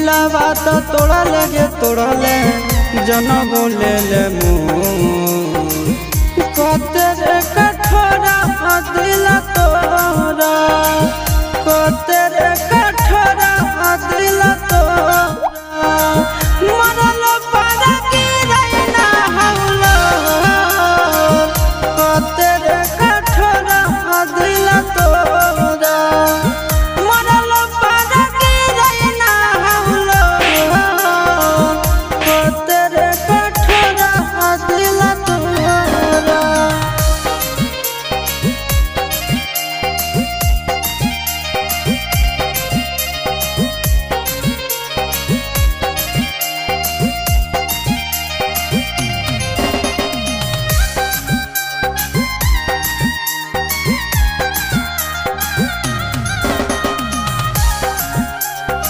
दिलावा तो तोड़ा लगे तोड़ले जन बोले ले तेरे कठोरा दिल तोरा तेरे